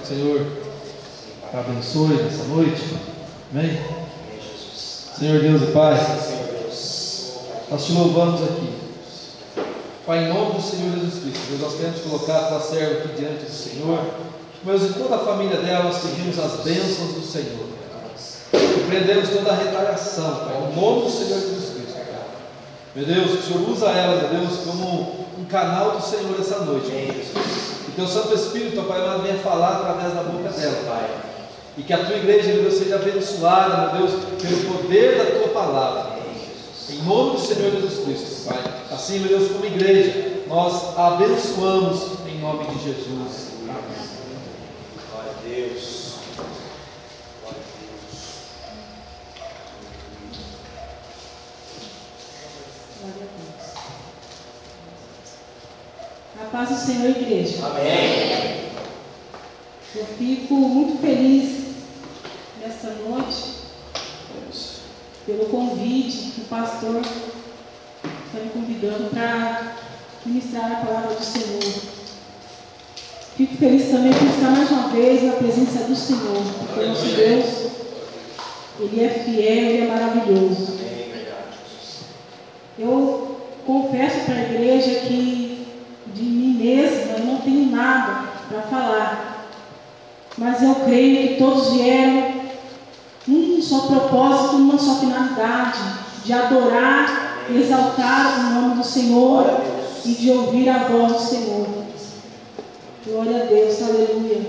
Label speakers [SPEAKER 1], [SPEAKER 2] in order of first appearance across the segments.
[SPEAKER 1] que o Senhor abençoe nessa noite. Amém? Senhor Deus e Pai, nós te louvamos aqui. Pai, em nome do Senhor Jesus Cristo, Deus, nós queremos colocar a tua serva aqui diante do Senhor. Deus, e toda a família dela, nós pedimos as bênçãos do Senhor. Repreendemos toda a retaliação, Pai, no nome do Senhor Jesus Cristo, Pai. Meu Deus, que o Senhor usa ela, meu Deus, como um canal do Senhor essa noite, meu Deus. Que teu Santo Espírito, Pai, ela venha falar através da boca dela, Pai. E que a tua igreja, meu Deus, seja abençoada, meu Deus, pelo poder da tua palavra. Em nome do Senhor Jesus Cristo, Pai. Assim, meu Deus, como igreja, nós a abençoamos em nome de Jesus. Amém.
[SPEAKER 2] Glória a Deus. Glória
[SPEAKER 3] a Deus. A paz do Senhor, igreja.
[SPEAKER 2] Amém.
[SPEAKER 3] Eu fico muito feliz nessa noite pelo convite que o pastor está me convidando para ministrar a palavra do Senhor. Fico feliz também por estar mais uma vez na presença do Senhor, porque o nosso Deus, Ele é fiel, Ele é maravilhoso. Eu confesso para a igreja que de mim mesma eu não tenho nada para falar, mas eu creio que todos vieram num só propósito, numa só finalidade, de adorar e exaltar o nome do Senhor e de ouvir a voz do Senhor. Glória a Deus, aleluia.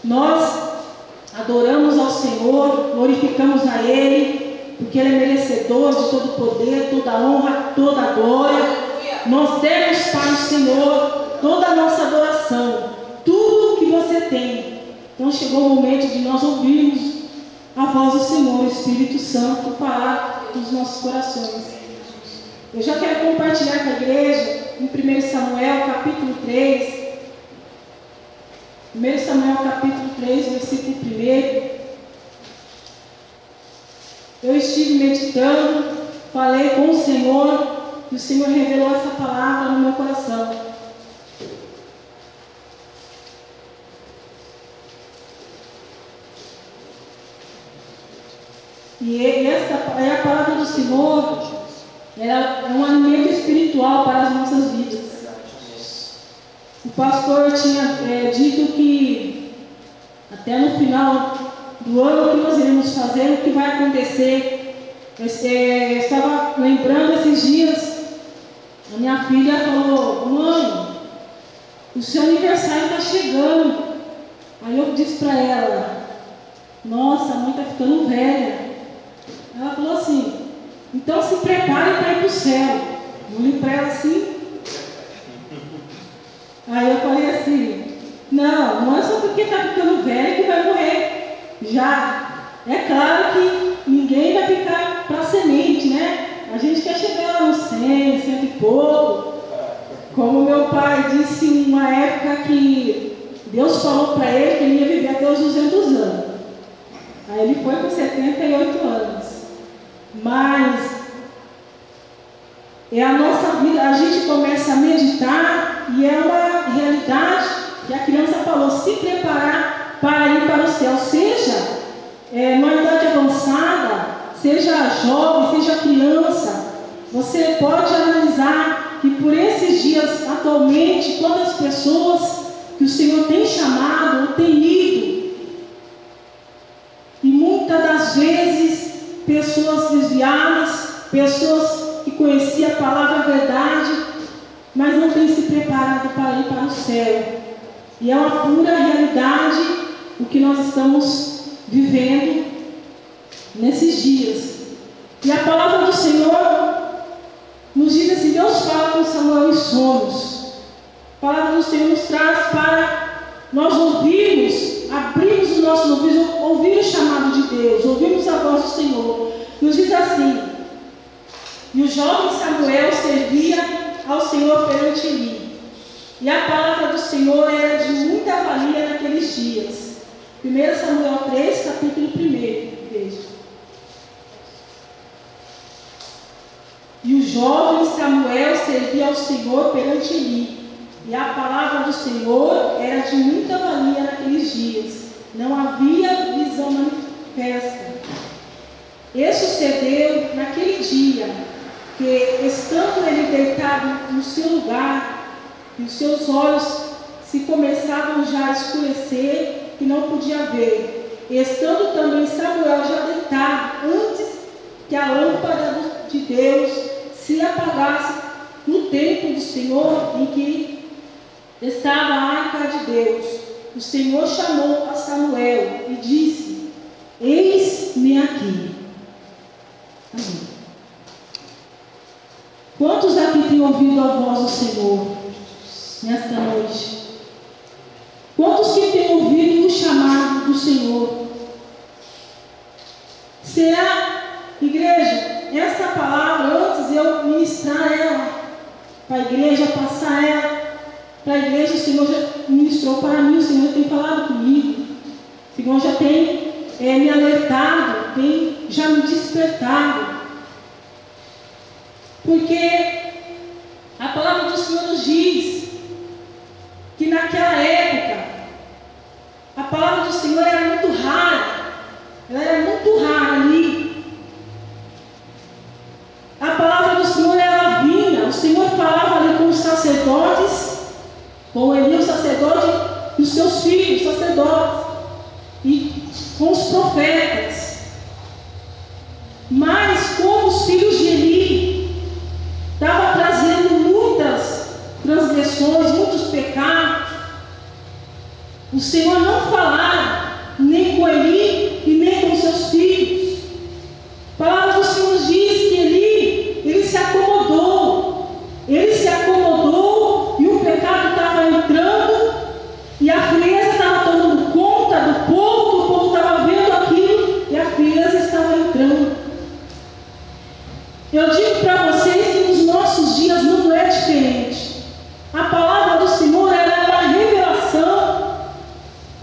[SPEAKER 3] Nós adoramos ao Senhor, glorificamos a Ele, porque Ele é merecedor de todo poder, toda honra, toda glória. Nós demos para o Senhor toda a nossa adoração, tudo que você tem. Então chegou o momento de nós ouvirmos a voz do Senhor, o Espírito Santo, falar nos nossos corações. Eu já quero compartilhar com a igreja em 1 Samuel capítulo 3. 1 Samuel capítulo 3, versículo 1. Eu estive meditando, falei com o Senhor, e o Senhor revelou essa palavra no meu coração. E essa é a palavra do Senhor, ela é um alimento espiritual para as nossas vidas. O pastor tinha dito que até no final do ano que nós iremos fazer, o que vai acontecer. Eu estava lembrando esses dias, a minha filha falou: mãe, o seu aniversário está chegando. Aí eu disse para ela: nossa, a mãe está ficando velha. Ela falou assim: então se prepare para ir para o céu. Eu olhei para ela assim. Aí eu falei assim: não é só porque está ficando velho que vai morrer. Já é claro que ninguém vai ficar para semente, né? A gente quer chegar lá no 100, 100 e pouco. Como meu pai disse uma época que Deus falou para ele que ele ia viver até os 200 anos. Aí ele foi com 78 anos. Mas é a nossa vida, a gente começa a meditar e é uma realidade que a criança falou: se preparar para ir para o céu, seja numa idade avançada, seja jovem, seja criança. Você pode analisar que por esses dias atualmente, quantas pessoas que o Senhor tem chamado ou tem ido, e muitas das vezes pessoas desviadas, pessoas que conheciam a palavra a verdade, mas não têm se preparado para ir para o céu. E é uma pura realidade o que nós estamos vivendo nesses dias. E a palavra do Senhor nos diz assim: Deus fala com Samuel em sonhos. A palavra do Senhor nos traz para nós ouvirmos, abrirmos os nossos ouvidos, ouvir o chamado de Deus, ouvirmos a voz do Senhor. Nos diz assim: e o jovem Samuel servia ao Senhor perante Eli. E a palavra do Senhor era de muita valia naqueles dias. 1 Samuel 3, capítulo 1, veja. E o jovem Samuel servia ao Senhor perante Eli. E a palavra do Senhor era de muita valia naqueles dias. sentia que, estando ele deitado no seu lugar, e os seus olhos se começavam já a escurecer, que não podia ver. E estando também Samuel já deitado, antes que a lâmpada de Deus se apagasse no templo do Senhor, em que estava a arca de Deus, o Senhor chamou a Samuel e disse: eis-me aqui. Amém. Quantos aqui têm ouvido a voz do Senhor nesta noite? Quantos que têm ouvido o chamado do Senhor? Será, igreja, essa palavra, antes de eu ministrar ela para a igreja, passar ela para a igreja, o Senhor já ministrou para mim, o Senhor tem falado comigo, o Senhor já tem me alertado, tem já me despertado, porque a palavra do Senhor nos diz que naquela época a palavra do Senhor era muito rara, ela era muito rara ali. A palavra do Senhor ela vinha, o Senhor falava ali com os sacerdotes, com Eli, o sacerdote, e os seus filhos, sacerdotes, e com os profetas. Mas como os filhos de Eli estavam trazendo muitas transgressões, muitos pecados, o Senhor não falava nem com Eli e nem com seus filhos. A palavra do Senhor diz que ele se acomodou e o pecado estava entrando e a frieza estava tomando conta do povo estava vendo aquilo e a frieza estava entrando. Eu digo para vocês que nos nossos dias não é diferente. A palavra do Senhor ela é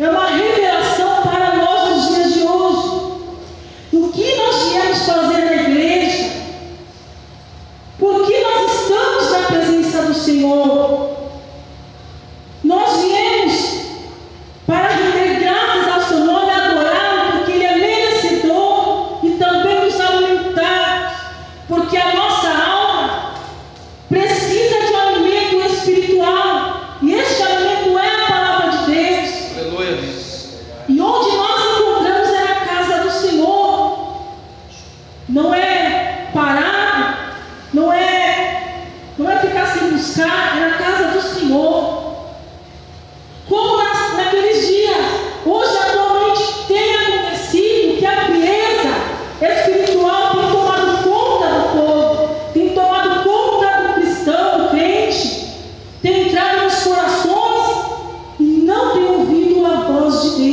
[SPEAKER 3] uma revelação para nós nos dias de hoje. O que nós viemos fazer na igreja? Por que nós estamos na presença do Senhor? Nós viemos para render graças ao seu nome, adorá-lo, porque Ele é merecedor, e também nos alimentar, porque a nossa alma precisa de um alimento espiritual, e este alimento é a palavra de Deus.
[SPEAKER 1] Aleluia.
[SPEAKER 3] E onde nós encontramos é a casa do Senhor. Não é parado, não é ficar sem buscar, é na casa do Senhor. Como naqueles dias, hoje atualmente tem acontecido que a frieza espiritual tem tomado conta do povo, tem tomado conta do cristão, do crente, tem entrado nos corações e não tem ouvido a voz de Deus.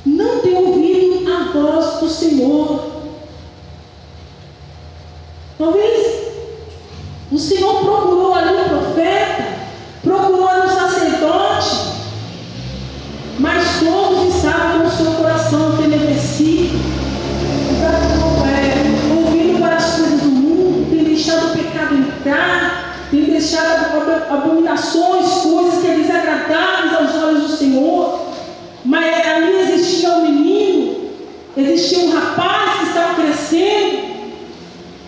[SPEAKER 3] Não tem ouvido a voz do Senhor. Talvez o Senhor procurou ali um profeta, procurou ali um sacerdote, mas todos estavam com o seu coração entenebrecido, ouvindo para as coisas do mundo, tem deixado o pecado entrar, tem deixado abominações, coisas que é desagradáveis aos olhos do Senhor. Mas ali existia um menino, existia um rapaz que estava crescendo,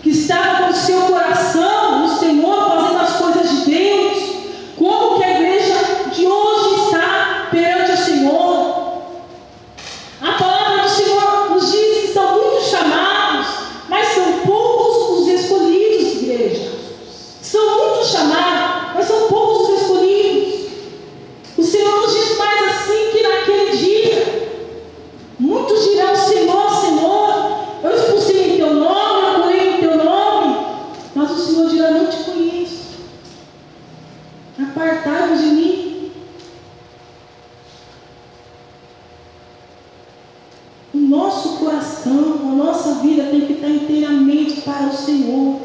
[SPEAKER 3] que estava com o seu coração no Senhor, fazendo as coisas de Deus. Como que a igreja de hoje está perante o Senhor? A palavra do Senhor nos diz que são muitos chamados, mas são poucos os escolhidos, igreja. São muitos chamados, mas são poucos os escolhidos. O Senhor nos diz mais assim, que naquele dia muitos dirão: Senhor, Senhor, eu expulsei em teu nome, eu curei em teu nome. Mas o Senhor dirá: não te conheço, apartai-vos de mim. O nosso coração, a nossa vida tem que estar inteiramente para o Senhor,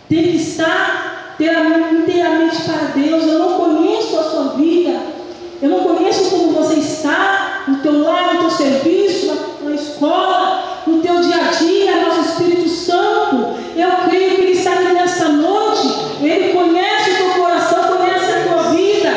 [SPEAKER 3] tem que estar inteiramente para Deus. Eu não conheço a sua vida, eu não conheço como você está no teu lar, no teu serviço, na escola, no teu dia a dia. Nosso Espírito Santo, eu creio que Ele está aqui nesta noite. Ele conhece o teu coração, conhece a tua vida.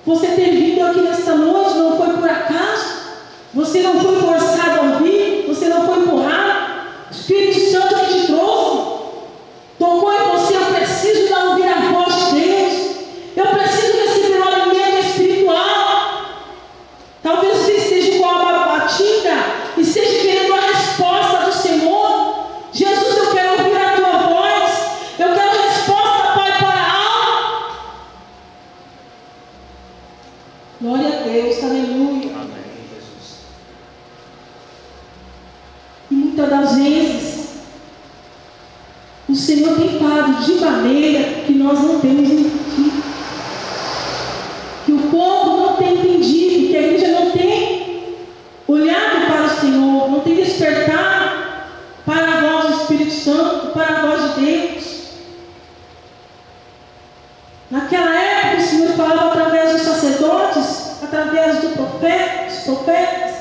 [SPEAKER 3] Você ter vindo aqui nesta noite não foi por acaso. Você não foi forçado a ouvir. Você não foi empurrado. O Espírito Santo que te trouxe. Tocou em você. Eu preciso ouvir a voz de Deus. Eu preciso receber um alimento espiritual. Talvez você esteja com a alma batida e esteja querendo a resposta do Senhor. Jesus, eu quero ouvir a tua voz. Eu quero resposta, Pai, para a alma. Glória a Deus, aleluia.
[SPEAKER 2] Amém, Jesus.
[SPEAKER 3] E muitas das vezes o Senhor tem falado de maneira que nós não temos entendido, que o povo não tem entendido, que a igreja não tem olhado para o Senhor, não tem despertado para a voz do Espírito Santo, para a voz de Deus. Naquela época o Senhor falava através dos sacerdotes, através dos profetas.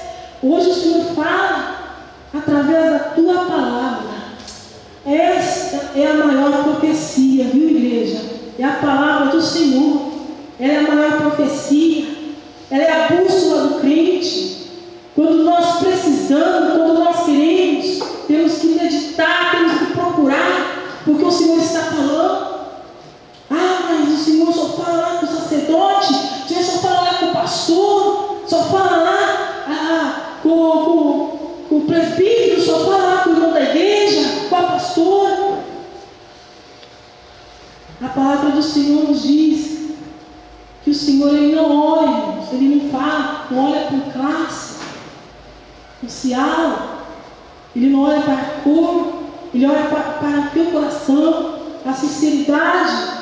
[SPEAKER 3] Hoje o Senhor fala através da tua palavra. Esta é a maior profecia, viu, igreja? É a palavra do Senhor. Ela é a maior profecia. Ela é a bússola do crente. Quando nós precisamos, quando nós queremos, temos que meditar, temos que procurar, porque o Senhor está falando. Ah, mas o Senhor só fala lá com o sacerdote, o Senhor só fala lá com o pastor, só fala lá com o presbítero, só fala lá com o irmão da igreja, com a pastora. A palavra do Senhor nos diz que o Senhor ele não olha, irmãos, ele não fala, não olha por classe social, ele não olha para a cor, ele olha para o teu coração, a sinceridade,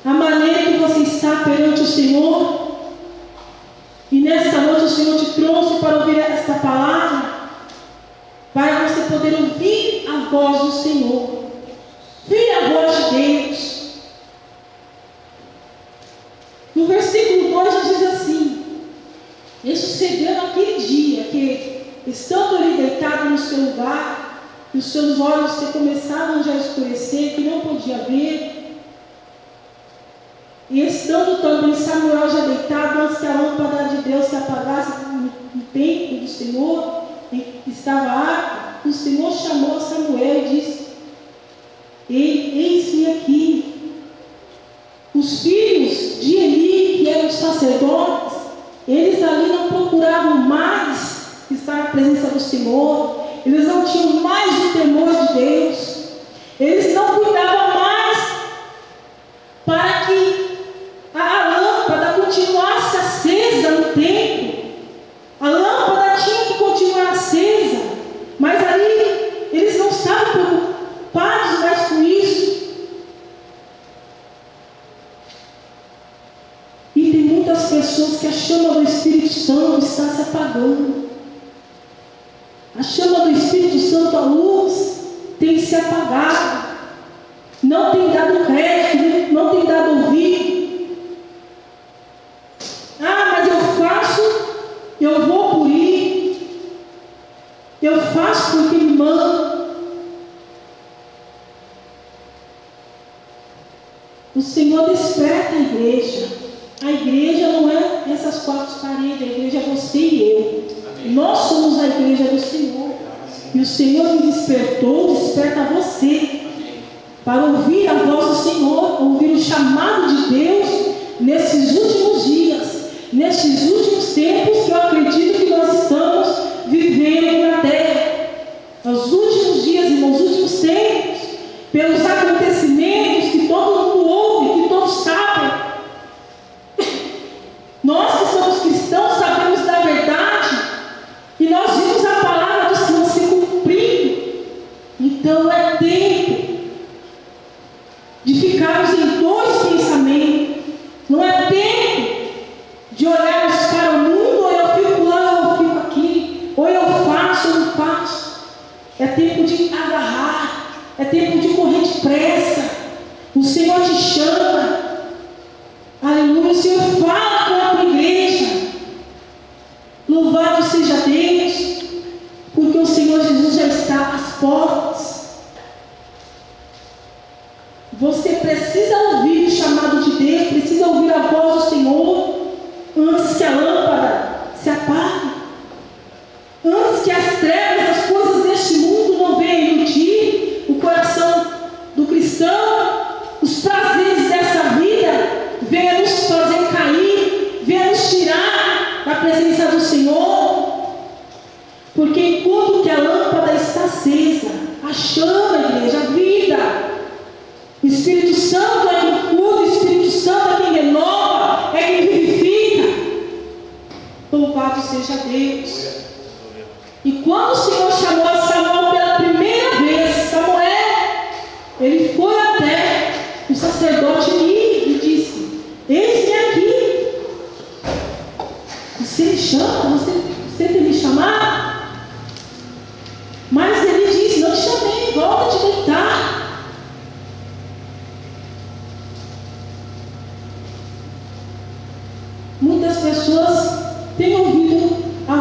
[SPEAKER 3] a maneira que você está perante o Senhor. E nesta noite o Senhor te trouxe para ouvir esta palavra, para você poder ouvir a voz do Senhor, ouvir a voz de Deus. No versículo 2 diz assim: e sucedeu naquele dia que, estando ele deitado no seu lugar, e os seus olhos se começavam já a escurecer, que não podia ver, e estando também Samuel já deitado, antes que a lâmpada de Deus se apagasse no templo do Senhor, em que estava a arca, o Senhor chamou a Samuel e disse: eis-me aqui. Os filhos de Eli, que eram os sacerdotes, eles ali não procuravam mais estar na presença do Senhor, eles não tinham mais o temor de Deus, eles não cuidavam mais para que a lâmpada continuasse acesa no templo. A lâmpada tinha que continuar acesa, mas ali eles não estavam preocupados mais com isso. E tem muitas pessoas que a chama do Espírito Santo está se apagando. A chama do Espírito Santo, a luz, tem se apagado. Não tem dado crédito, não tem dado ouvido. Ah, mas eu faço, eu vou por ir. Eu faço porque me manda. O Senhor desperta a igreja. A igreja não é essas quatro paredes, a igreja é você e eu. Amém. Nós somos a igreja do Senhor. E o Senhor me despertou, desperta você. Amém. Para ouvir a voz do Senhor, ouvir o chamado de Deus nesses últimos dias, nesses últimos tempos que eu acredito que nós estamos vivendo na terra. Os últimos dias, irmãos, os últimos tempos, pelos acontecimentos que todo mundo ouve, que todos sabem. Nós que somos cristãos sabemos da verdade e nós vimos a palavra do Senhor se cumprindo. Então é tempo de ficarmos em dois pensamentos. Não é tempo de olharmos para o mundo, ou eu fico lá, ou eu fico aqui, ou eu faço, ou não faço. É tempo de agarrar, é tempo de correr depressa. O Senhor te chama. Aleluia, o Senhor fala com a tua igreja. Louvado seja Deus, porque o Senhor Jesus já está às portas. Você precisa ouvir o chamado de Deus, precisa ouvir a voz do Senhor.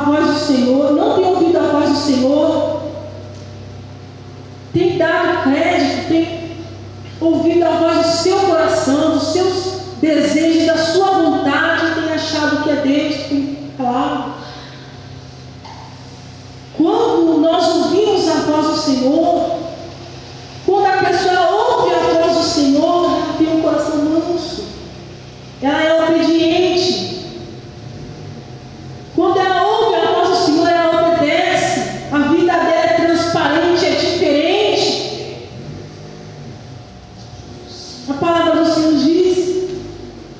[SPEAKER 3] voz do Senhor, não tem ouvido a voz do Senhor, tem dado crédito, tem ouvido a voz do seu coração, dos seus desejos, da sua vontade, tem achado que é Deus, tem falado. Quando nós ouvimos a voz do Senhor, quando a pessoa ouve a voz do Senhor, ela tem um coração manso, ela é obediente. Quando ela ouve a voz do Senhor, ela obedece. A vida dela é transparente, é diferente. A palavra do Senhor diz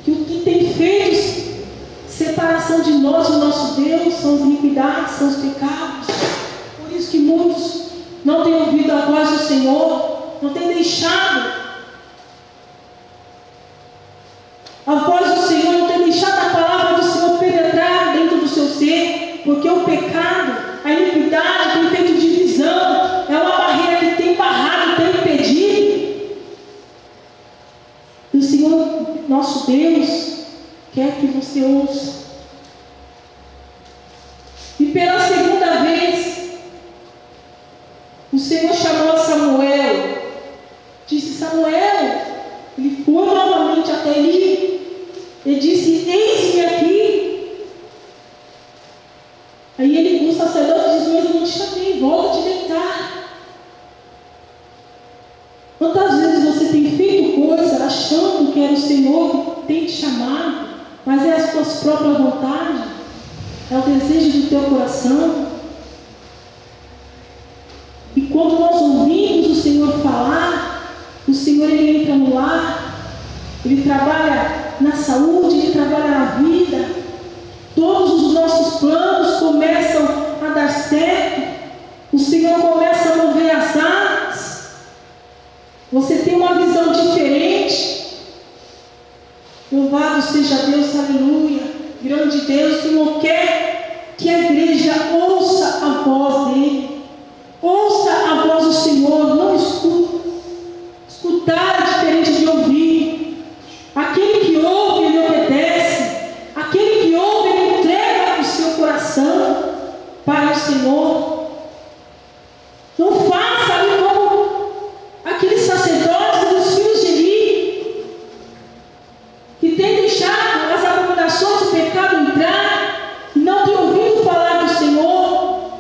[SPEAKER 3] que o que tem feito separação de nós e do nosso Deus são as iniquidades, são os pecados. Por isso que muitos não têm ouvido a voz do Senhor, não têm deixado a voz do Senhor, não tem deixado a palavra do Senhor penetrar dentro do seu ser, porque o pecado, a iniquidade tem feito divisão, é uma barreira que tem barrado, tem impedido. E o Senhor, nosso Deus, quer que você ouça. E pela segunda vez, o Senhor chamou Samuel, disse: Samuel. Ele foi novamente até ele e disse: eis-me aqui. Aí ele, o sacerdote, diz: mas eu não te chamei, volta a te deitar. Quantas vezes você tem feito coisa achando que era o Senhor que tem te chamado, mas é as tuas próprias vontades, é o desejo do teu coração? E quando nós ouvimos o Senhor falar, o Senhor, Ele entra no lar, Ele trabalha na saúde, Ele trabalha na vida. Todos os nossos planos começam a dar certo. O Senhor começa a mover as águas. Você tem uma visão diferente. Louvado seja Deus, aleluia. Grande Deus, o Senhor quer que a igreja ouça a voz dEle. Ouça a voz do Senhor, não escute. Escutar é diferente de ouvir. Aquele que ouve, ele obedece. Aquele que ouve, ele entrega o seu coração para o Senhor. Não faça ali como aqueles sacerdotes dos filhos de Eli, que têm deixado as abominações do pecado entrar e não têm ouvido falar do Senhor,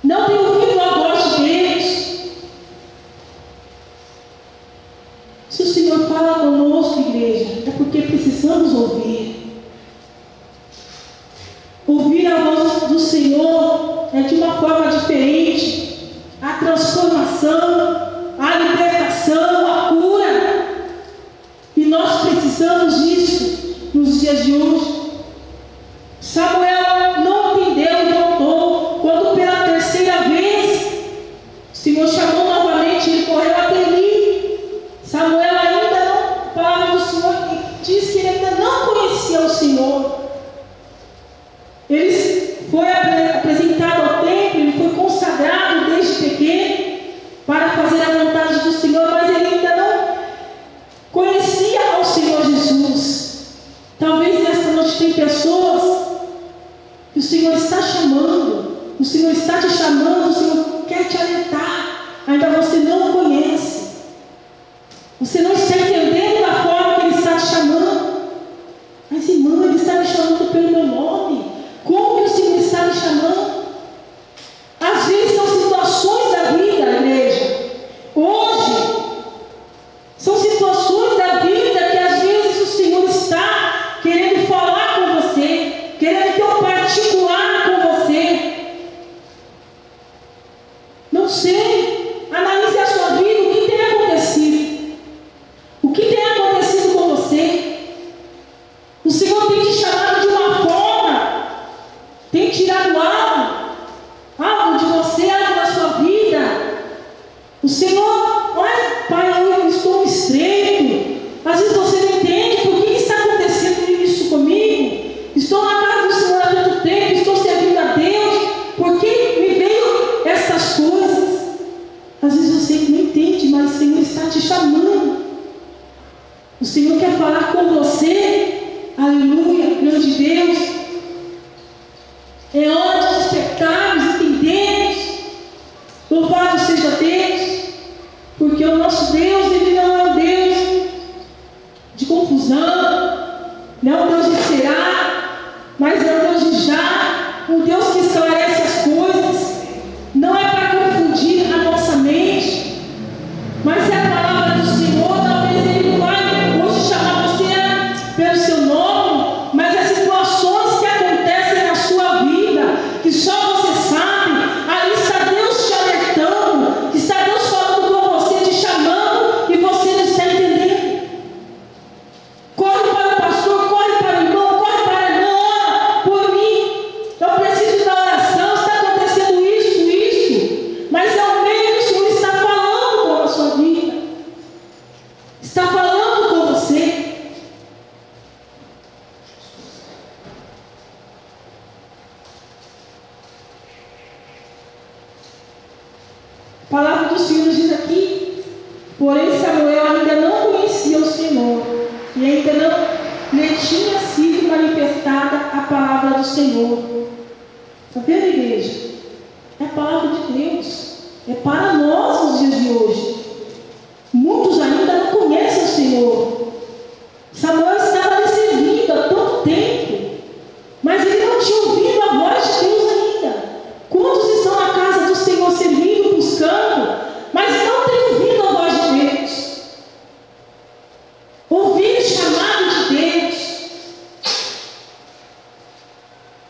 [SPEAKER 3] não têm ouvido a voz de Deus. Se o Senhor fala conosco, igreja, é porque precisamos ouvir. Ouvir a voz do Senhor é de uma forma diferente. A transformação, a libertação, a cura. E nós precisamos disso nos dias de hoje. Samuel não entendeu e voltou. Quando pela terceira vez o Senhor chamou novamente, ele correu até Eli. Samuel ainda não, a palavra do Senhor diz que ele ainda não conhecia o Senhor. Ele foi apresentado ao templo, ele foi consagrado desde pequeno para fazer a vontade do Senhor, mas ele ainda não conhecia ao Senhor Jesus. Talvez nesta noite tem pessoas que o Senhor está chamando, o Senhor está te chamando, o Senhor quer te alertar, ainda você não o conhece. Você não está entendendo da forma que Ele está te chamando. Mas, irmã, Ele está me chamando pelo meu nome. Como que o Senhor está me chamando? Às vezes são situações da vida, igreja. Hoje, são situações da vida que às vezes o Senhor está querendo falar com você, querendo ter um particular com você. Não sei. Analise a sua vida, o que tem acontecido. O que tem acontecido com você? O Senhor tem te chamado de uma forma, tem tirado algo de você, algo da sua vida. O Senhor, olha, Pai, eu estou estreito. Às vezes você não entende por que está acontecendo isso comigo. Estou na casa do Senhor há tanto tempo, estou servindo a Deus. Por que me veio essas coisas? Às vezes você não entende, mas o Senhor está te chamando. O Senhor quer falar com você. Aleluia, grande Deus. É hora Louvado seja Deus, porque o nosso Deus, Ele não é um Deus de confusão, não é um Deus de será, mas é um Deus de já, um Deus que esclarece as coisas. Não é para confundir a nossa mente, mas é a palavra do Senhor. Talvez Ele não vai hoje chamar você pelo seu nome, mas as situações que acontecem na sua vida, que só você sabe, ali está Deus te alertando, está Deus falando com você, te chamando, e você não está entendendo. Corre para o pastor, corre para o irmão, corre para a irmã, ora por mim, eu preciso da oração, está acontecendo isso, mas é o meio que o Senhor está falando com a sua vida, está falando com você. A palavra do Senhor diz aqui: porém Samuel ainda não conhecia o Senhor, e ainda não lhe tinha sido manifestada a palavra do Senhor. Está vendo, igreja? É a palavra de Deus, é para nós nos dias de hoje. Muitos ainda não conhecem o Senhor. Samuel estava lhe servindo há tanto tempo, mas ele não tinha ouvido a voz de Deus ainda. Quantos estão na casa do Senhor servindo, buscando, mas não têm ouvido a voz de Deus? Ouvir o chamado de Deus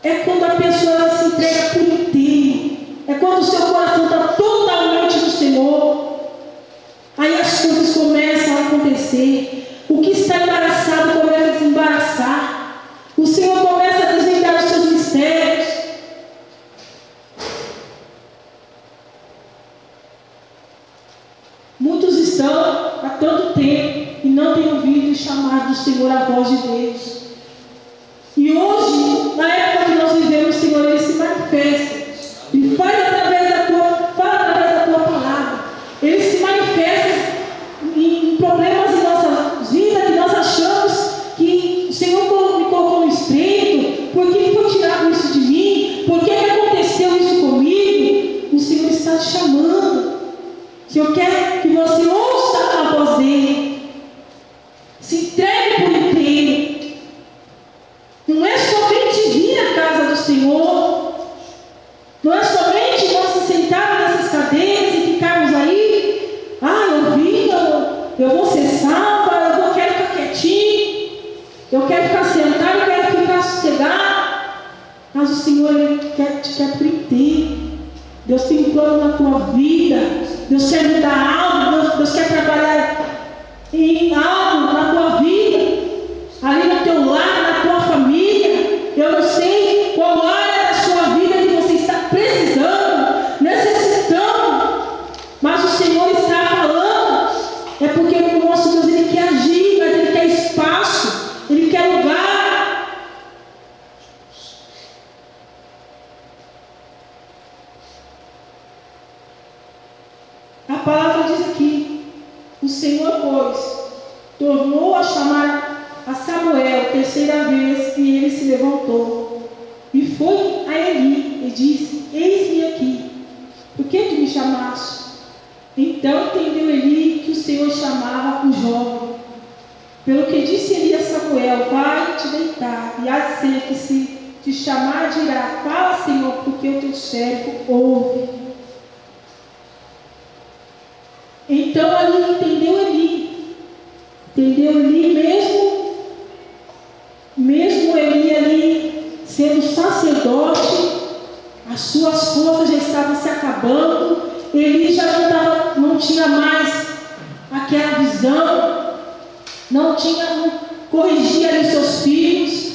[SPEAKER 3] é quando a pessoa se entrega por inteiro, é quando o seu coração está totalmente no Senhor. Aí as coisas começam a acontecer. O que está embaraçado começa a desembaraçar. O Senhor começa a desvendar os seus mistérios. Muitos estão há tanto tempo e não têm ouvido o chamado do Senhor, a voz de Deus. E hoje, na época que nós vivemos, o Senhor, Ele se manifesta. Ele fala através da tua palavra. Ele se manifesta em problemas em nossa vida que nós achamos que o Senhor me colocou no estreito. Por que foi tirado isso de mim? Por que aconteceu isso comigo? O Senhor está te chamando. O Senhor quer que você ouça a voz dEle. Se entregue por inteiro. Não é somente vir à casa do Senhor. Não é somente nós se sentarmos nessas cadeiras e ficarmos aí. Eu vim, eu vou ser salva, eu quero ficar quietinho, eu quero ficar sentado, eu quero ficar sossegado. Mas o Senhor, Ele te quer por inteiro. Deus tem um plano na tua vida. Deus quer mudar algo. Deus quer trabalhar em algo na tua vida, ali no teu lar, na tua família. Eu não sei qual área da sua vida que você está precisando, necessitando, mas o Senhor está falando. É porque o nosso Deus, Ele quer agir, mas Ele quer espaço, Ele quer lugar. A palavra diz aqui: o Senhor, pois, tornou a chamar a Samuel terceira vez, e ele se levantou e foi a Eli e disse: eis-me aqui, por que tu me chamaste? Então entendeu Eli que o Senhor chamava o jovem. Pelo que disse Eli a Samuel: vai te deitar, e há de ser que se te chamar dirá: fala, Senhor, porque o teu servo ouve. Então ali entendeu Eli mesmo Eli ali sendo sacerdote, as suas forças já estavam se acabando. Eli já não tinha mais aquela visão, não corrigia ali seus filhos.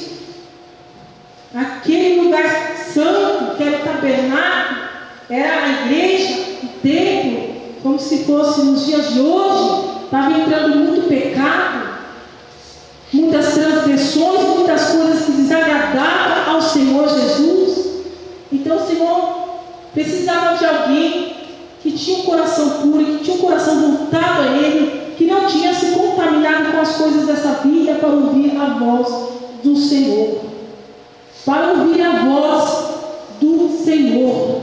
[SPEAKER 3] Aquele lugar santo que era o tabernáculo, era a igreja, o templo, como se fosse nos dias de hoje. Estava entrando muito pecado, muitas transgressões, muitas coisas que desagradavam ao Senhor Jesus. Então o Senhor precisava de alguém que tinha um coração puro, que tinha um coração voltado a Ele, que não tinha se contaminado com as coisas dessa vida, para ouvir a voz do Senhor. Para ouvir a voz do Senhor.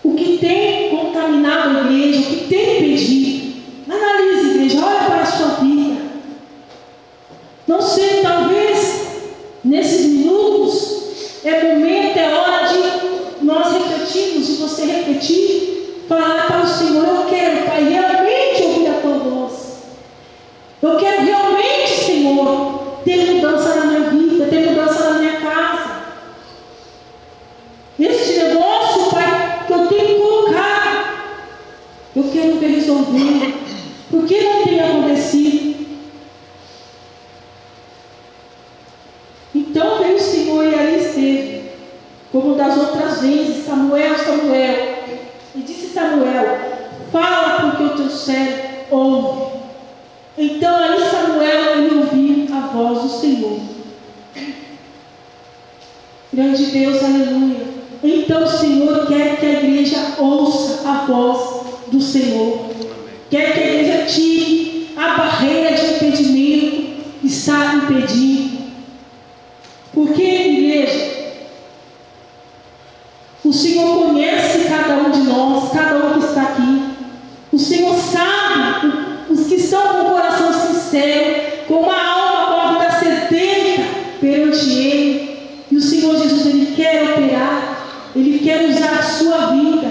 [SPEAKER 3] O que tem contaminado a igreja, o que tem impedido. Analise, igreja, olha para a sua vida. Não sei, talvez nesses minutos é momento, é hora de nós refletirmos, de você refletir, falar para o Senhor: eu quero, Pai, realmente ouvir a tua voz. Eu quero realmente, Senhor, ter mudança na minha vida, ter mudança na minha casa. Este negócio, Pai, que eu tenho que colocar, eu quero ver resolver. Por que não tem acontecido? Então veio o Senhor e ali esteve, como das outras vezes: Samuel, Samuel. E disse Samuel: fala, porque o teu servo ouve. Então aí Samuel ele ouviu a voz do Senhor. Grande Deus, aleluia. Então o Senhor quer que a igreja ouça a voz do Senhor. Quer que a igreja tire a barreira de impedimento que está impedindo. Porque, igreja, o Senhor conhece cada um de nós, cada um que está aqui. O Senhor sabe os que estão com o coração sincero, com uma alma, com a vida sedenta perante Ele. E o Senhor Jesus, Ele quer operar, Ele quer usar a sua vida,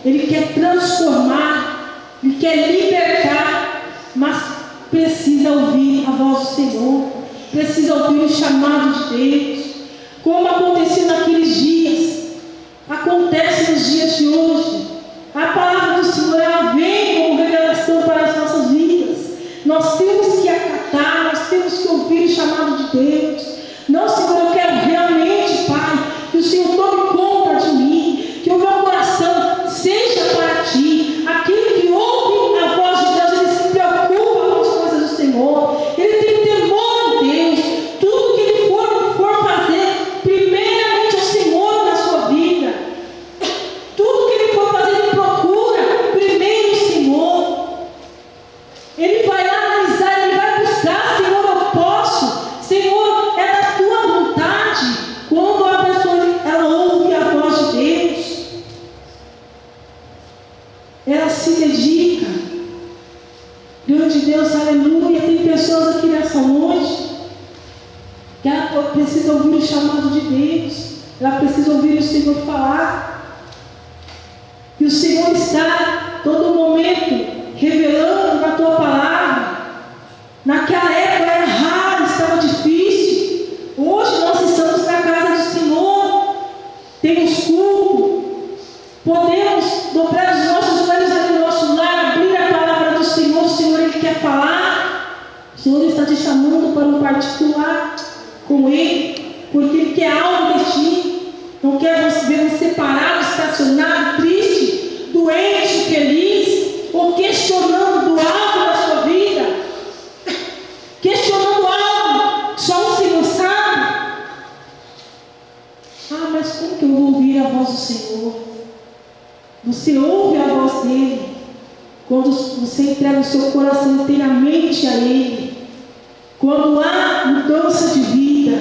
[SPEAKER 3] Ele quer transformar, Ele quer libertar, mas precisa ouvir a voz do Senhor, precisa ouvir o chamado de Deus. Como aconteceu naqueles dias, acontece nos dias de hoje. A palavra do Senhor, ela vem como revelação para as nossas vidas. Nós temos que acatar, nós temos que ouvir o chamado de Deus. Não, Senhor, eu quero realmente, Pai, que o Senhor tome conta de mim, que o meu coração seja para Ti. Aquele que ouve a voz de Deus, ele se preocupa com as coisas do Senhor, ele tem temor de Deus. Tudo que ele for fazer, primeiramente ao Senhor na sua vida. Tudo que ele for fazer, ele procura primeiro o Senhor. Ele vai analisar, ele vai buscar: Senhor, eu posso, Senhor, é da tua vontade. Quando a pessoa ela ouve a voz de Deus, ela se dedica. Grande Deus, aleluia. Tem pessoas aqui nessa noite que ela precisa ouvir o chamado de Deus, ela precisa ouvir o Senhor falar. E o Senhor está todo momento revelando na tua palavra. Naquela época era raro, estava difícil. Hoje nós estamos na casa do Senhor, temos culto, podemos dobrar os nossos joelhos ali no nosso lar, abrir a palavra do Senhor. O Senhor, Ele quer falar. O Senhor está te chamando para um particular com Ele, porque Ele quer algo de ti. Não quer ver você parado, estacionado, triste, doente, feliz, ou questionando algo da sua vida, questionando algo que só o Senhor sabe. Ah, mas como que eu vou ouvir a voz do Senhor? Você ouve a voz dEle quando você entrega o seu coração inteiramente a Ele, quando há mudança de vida,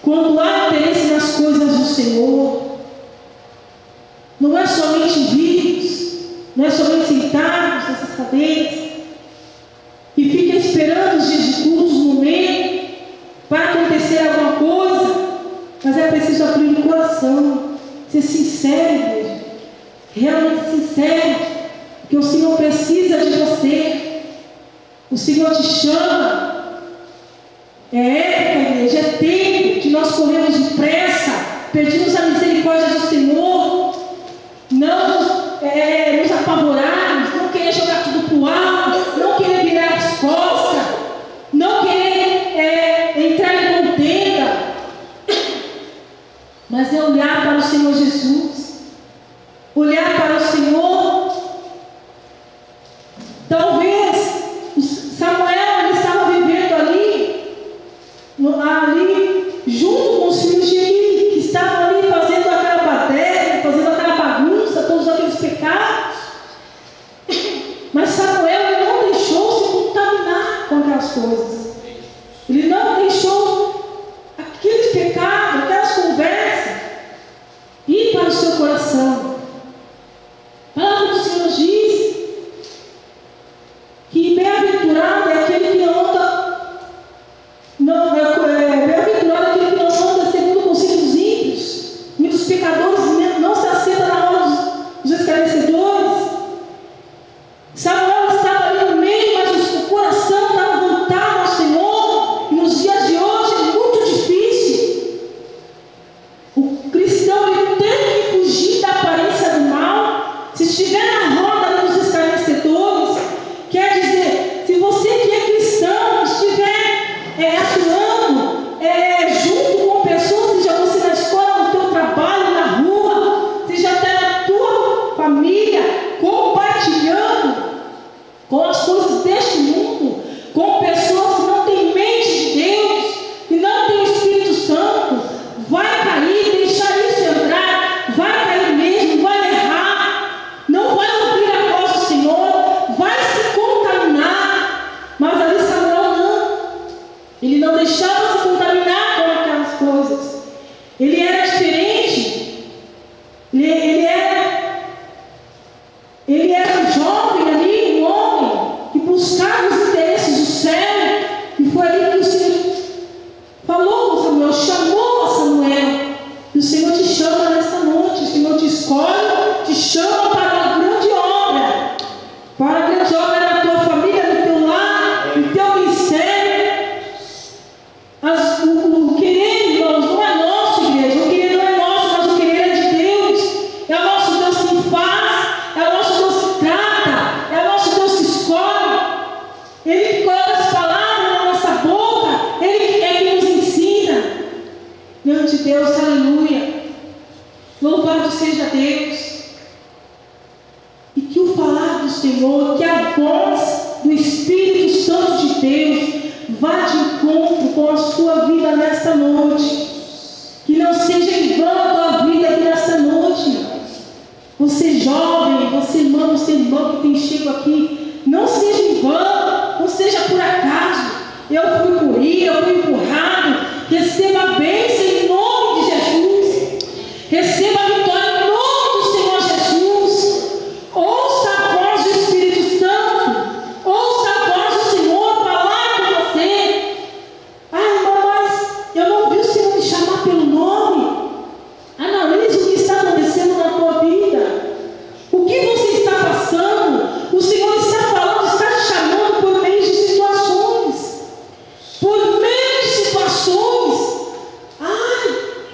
[SPEAKER 3] quando há interesse nas coisas do Senhor. Não é somente vídeos, não é somente sentarmos nessas cadeiras e fica esperando os dias de cultos, os momentos, para acontecer alguma coisa, mas é preciso abrir o coração, ser sincero, igreja, realmente sincero, porque o Senhor precisa de você, o Senhor te chama. É época, igreja, é tempo que nós corremos depressa, pedimos a misericórdia do Senhor, não nos apavorarmos, não querer jogar tudo para o alto, não querer virar as costas, não querer entrar em contenda, mas é olhar para o Senhor Jesus, olhar para o Senhor. Talvez Samuel ele estava vivendo ali junto com os filhos de Eli, que estavam ali fazendo aquela baderna, fazendo aquela bagunça, todos aqueles pecados. Senhor, que a voz do Espírito Santo de Deus vá de encontro com a sua vida nesta noite. Que não seja em vão a tua vida aqui nesta noite. Você jovem, você irmão que tem chego aqui, não seja em vão, não seja por acaso. Eu fui por ir, eu fui empurrado. Receba a bênção em nome de Jesus. Receba a vitória em nome do Senhor Jesus. Ouça a voz do Espírito Santo. Ouça a voz do Senhor falar com você. Irmã, mas eu não vi o Senhor me chamar pelo nome. Analise o que está acontecendo na tua vida. O que você está passando? O Senhor está falando, está te chamando por meio de situações. Por meio de situações.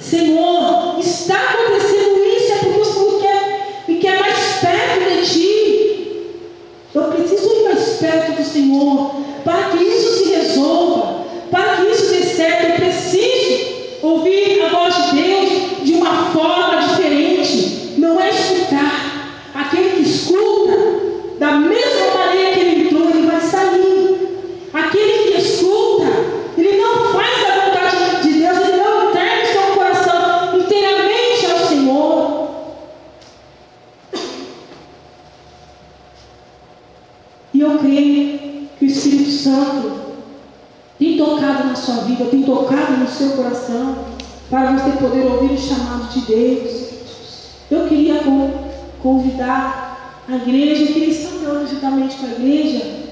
[SPEAKER 3] Senhor, está acontecendo isso, é porque o Senhor me quer mais perto de Ti. Eu preciso ir mais perto do Senhor, para que isso se resolva, para que isso dê certo. Eu preciso ouvir a voz de Deus de uma forma diferente. Não é escutar. Aquele que escuta, da mesma maneira que ele entrou, ele vai sair. Aquele que escuta, ele não faz a vontade de Deus, ele não entrega seu coração inteiramente ao Senhor. E eu creio que o Espírito Santo tem tocado na sua vida, tem tocado no seu coração, para você poder ouvir o chamado de Deus. Eu queria convidar a igreja, que eles estão orando juntamente com a igreja.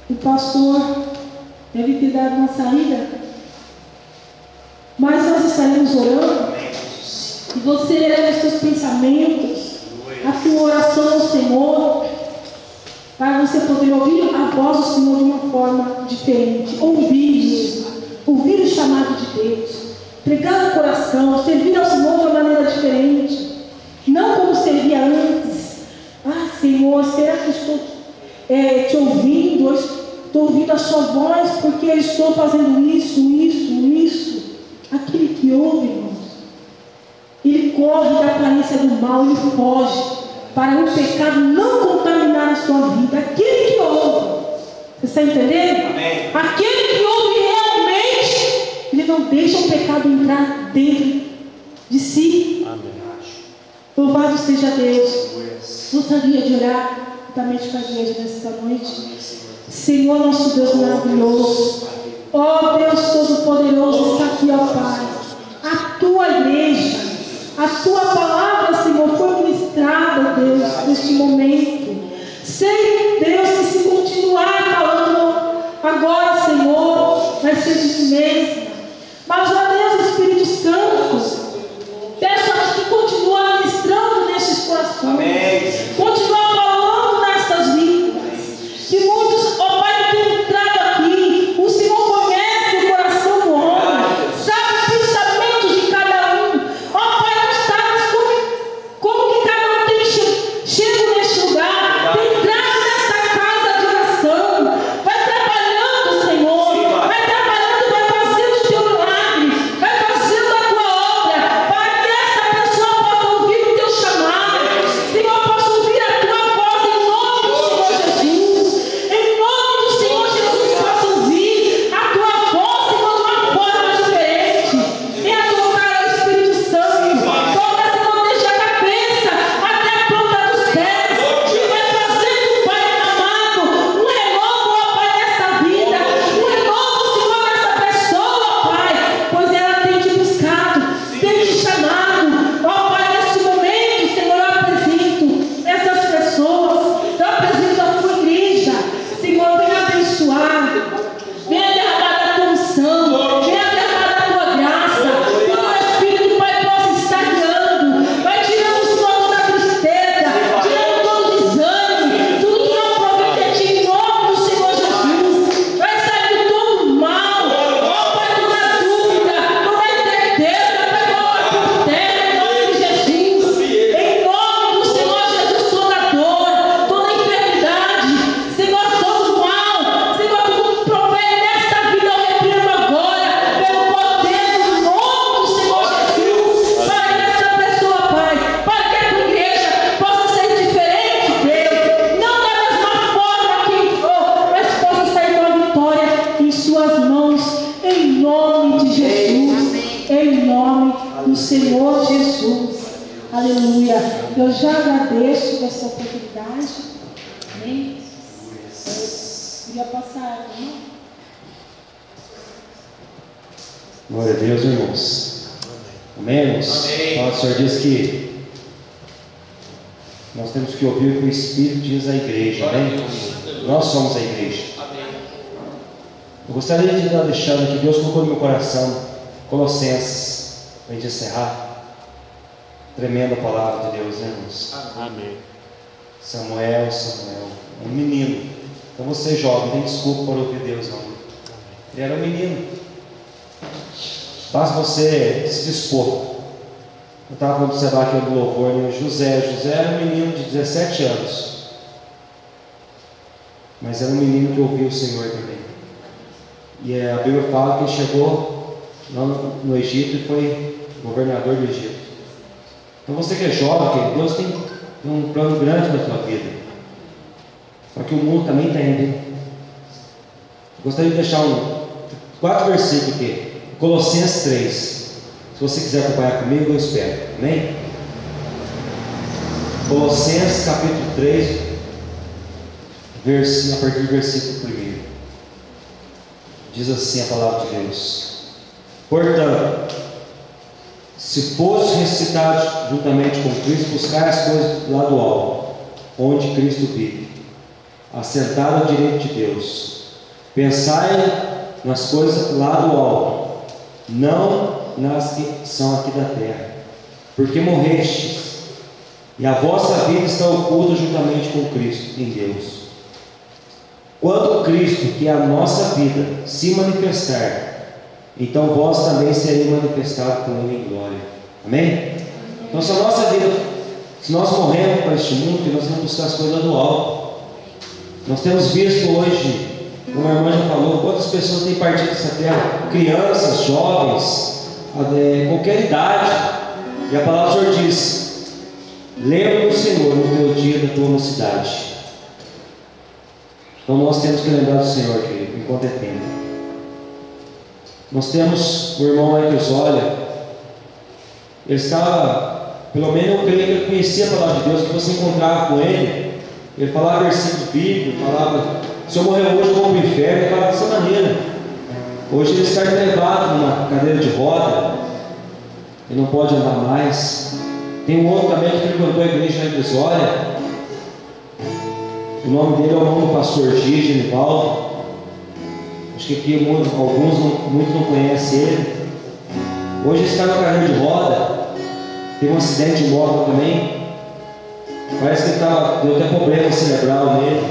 [SPEAKER 3] O pastor deve ter dado uma saída, mas nós estaremos orando e você eleva os seus pensamentos, a sua oração ao Senhor, para você poder ouvir a voz do Senhor de uma forma diferente, ouvir o chamado de Deus, pregar o coração, servir ao Senhor de uma maneira diferente, não como servia antes. Senhor, será que estou te ouvindo? Eu estou ouvindo a sua voz porque eu estou fazendo isso. Aquele que ouve, irmãos, ele corre da aparência do mal, ele foge para o pecado não contaminar a sua vida. Aquele que ouve, você está entendendo?
[SPEAKER 2] Amém.
[SPEAKER 3] Aquele que ouve realmente, ele não deixa o pecado entrar dentro de si.
[SPEAKER 2] Amém.
[SPEAKER 3] Louvado seja Deus. Gostaria de orar juntamente com a igreja nesta noite. Senhor, nosso Deus maravilhoso, ó Deus Todo-Poderoso, está aqui, ó Pai, a tua igreja, a tua palavra, Senhor, foi ministrada, Deus, neste momento. Sei, Deus, que se continuar falando agora, Senhor, vai ser de si mesmo. Mas, ó Deus, Espírito Santo, peço a Ti que continue ministrando nestes corações.
[SPEAKER 2] Amém.
[SPEAKER 3] Continua falando nestas vidas. Que muitos, ó Pai, que têm entrado aqui, o Senhor conhece o coração do homem, sabe os pensamentos de cada um. Ó Pai, nós sabemos como que cada um tem chego neste lugar, tem entrado nesta casa de oração, vai trabalhando, Senhor, vai trabalhando, vai fazendo o Teu milagre. Eu já agradeço dessa oportunidade. Amém? Queria passar, irmão.
[SPEAKER 4] Glória a Deus, irmãos. Amém, irmãos?
[SPEAKER 2] Amém.
[SPEAKER 4] O Senhor diz que nós temos que ouvir o que o Espírito diz à igreja. Amém? Nós somos a igreja.
[SPEAKER 2] Amém.
[SPEAKER 4] Eu gostaria de estar deixando que Deus colocou no meu coração Colossenses, para a gente encerrar. Tremenda palavra de Deus, né, irmãos?
[SPEAKER 2] Amém.
[SPEAKER 4] Samuel, um menino. Então você jovem, não tem desculpa para ouvir Deus, não. Ele era um menino. Basta você se dispor. Eu estava observando aqui no louvor, né? José era um menino de 17 anos. Mas era um menino que ouvia o Senhor também. E a Bíblia fala que ele chegou lá no Egito e foi governador do Egito. Então você que é jovem, Deus tem um plano grande na sua vida. Só que o mundo também tem. Gostaria de deixar 4 versículos aqui. Colossenses 3. Se você quiser acompanhar comigo, eu espero. Amém? Colossenses capítulo 3, a partir do versículo 1. Diz assim a palavra de Deus: portanto, se fosse ressuscitado juntamente com Cristo, buscar as coisas lá do alto, onde Cristo vive, assentado à direita de Deus. Pensai nas coisas lá do alto, não nas que são aqui da terra, porque morrestes, e a vossa vida está oculta juntamente com Cristo em Deus. Quando Cristo, que é a nossa vida, se manifestar, então vós também sereis manifestados com Ele em glória. Amém? Então se a nossa vida, se nós morremos para este mundo, nós vamos buscar as coisas do alto. Nós temos visto hoje, como a irmã já falou, quantas pessoas têm partido dessa terra, crianças, jovens, qualquer idade, e a palavra do Senhor diz: lembra do Senhor no teu dia da tua mocidade. Então nós temos que lembrar do Senhor, querido, enquanto é tempo. Nós temos o irmão Marcos, olha, ele estava, pelo menos eu creio que ele conhecia a palavra de Deus, que você encontrava com ele, ele falava versículos bíblicos, falava: se eu morrer hoje eu vou para o inferno, ele falava dessa maneira. Hoje ele está levado numa cadeira de roda, ele não pode andar mais. Tem um outro também que frequentou a igreja na Vitória, o nome dele é o nome do pastor Genivaldo. Acho que aqui muitos não conhecem ele. Hoje ele está na cadeira de roda, teve um acidente de moto também. Parece que deu até problema cerebral nele.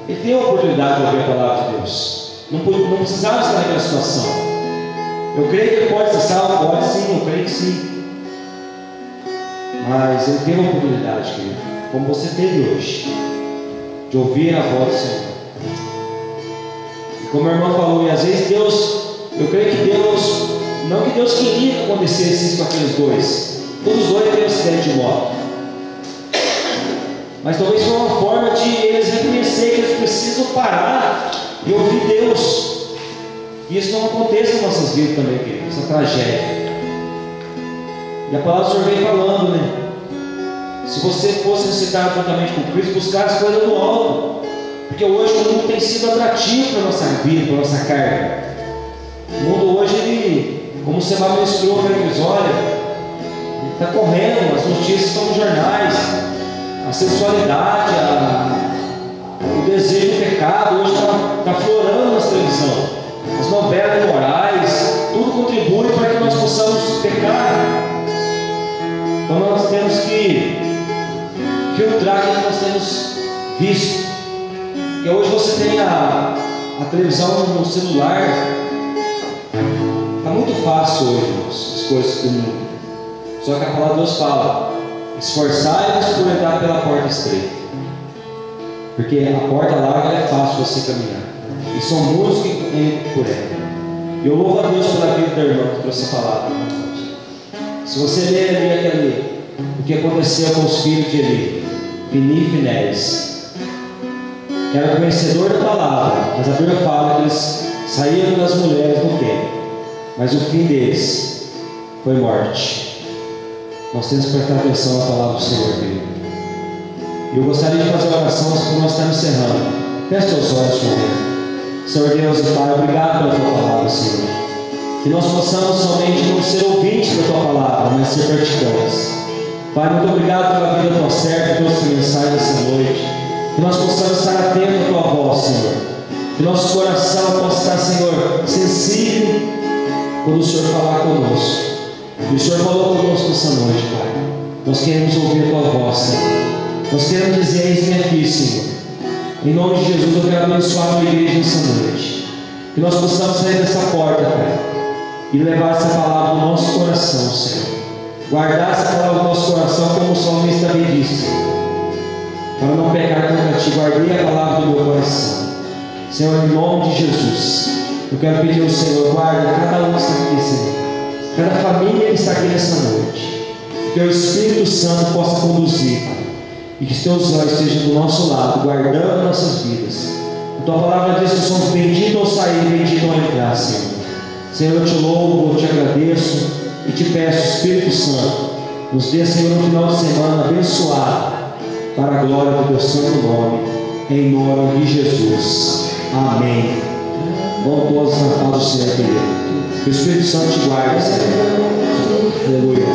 [SPEAKER 4] Ele tem a oportunidade de ouvir a palavra de Deus. Não precisava estar naquela situação. Eu creio que ele pode ser salvo, pode sim, eu creio que sim. Mas ele teve a oportunidade, querido, como você teve hoje, de ouvir a voz do Senhor. E como a irmã falou, e às vezes Deus, eu creio que Deus, não que Deus queria que acontecesse isso com aqueles dois. Todos os dois teve um acidente de moto. Mas talvez foi uma forma de eles reconhecer que eles precisam parar e ouvir Deus. E isso não aconteça em nossas vidas também, querido, essa tragédia. E a palavra do Senhor vem falando, né? Se você fosse ressuscitado juntamente com Cristo, buscar as coisas do alto. Porque hoje o mundo tem sido atrativo para a nossa vida, para a nossa carne. O mundo hoje, ele, como você vai ministrou para eles, olha, ele está correndo, as notícias estão nos jornais, a sensualidade, o desejo do pecado hoje está florando na televisão. As novelas morais, tudo contribui para que nós possamos pecar. Então nós temos que filtrar o que nós temos visto. Porque hoje você tem a televisão no celular. Está muito fácil hoje as coisas do mundo. Só que a palavra de Deus fala: esforçai-vos por entrar pela porta estreita. Porque a porta larga é fácil você caminhar. E são muitos que entram por ela. E eu louvo a Deus pela vida da irmã que trouxe a palavra. Se você ler ali o que aconteceu com os filhos de Eli, Fini e Finéias, que era conhecedor da palavra, mas a Bíblia fala que eles saíram das mulheres no templo, mas o fim deles foi morte. nós temos que prestar atenção à palavra do Senhor, querido. E eu gostaria de fazer uma oração, porque nós estamos encerrando. Feche teus olhos comigo. Senhor Deus e Pai, obrigado pela tua palavra, Senhor. Que nós possamos somente não ser ouvintes da tua palavra, mas ser praticantes. Pai, muito obrigado pela vida da tua serva, pela tua mensagem nessa noite. Que nós possamos estar atentos à tua voz, Senhor. Que nosso coração possa estar, Senhor, sensível quando o Senhor falar conosco. E o Senhor falou conosco nessa noite, Pai. Nós queremos ouvir a tua voz, Senhor. Nós queremos dizer: eis-me aqui, Senhor. Em nome de Jesus, eu quero abençoar a tua igreja nessa noite. Que nós possamos sair dessa porta, Pai, e levar essa palavra no nosso coração, Senhor. Guardar essa palavra no nosso coração, como o salmista também disse, para não pecar contra ti. Guardei a palavra do meu coração, Senhor, em nome de Jesus. Eu quero pedir ao Senhor: guarda cada um que está aqui, Senhor, cada família que está aqui nessa noite. Que o Espírito Santo possa conduzir, Pai, e que os teus olhos estejam do nosso lado, guardando nossas vidas. A tua palavra diz que somos benditos ao sair e benditos ao entrar, Senhor. Senhor, eu te louvo, eu te agradeço e te peço, Espírito Santo, nos dê, Senhor, um final de semana abençoado, para a glória do teu santo nome, em nome de Jesus. Amém. Vamos todos na paz do Senhor, querido. Que o Espírito Santo te guarde, Senhor. Aleluia.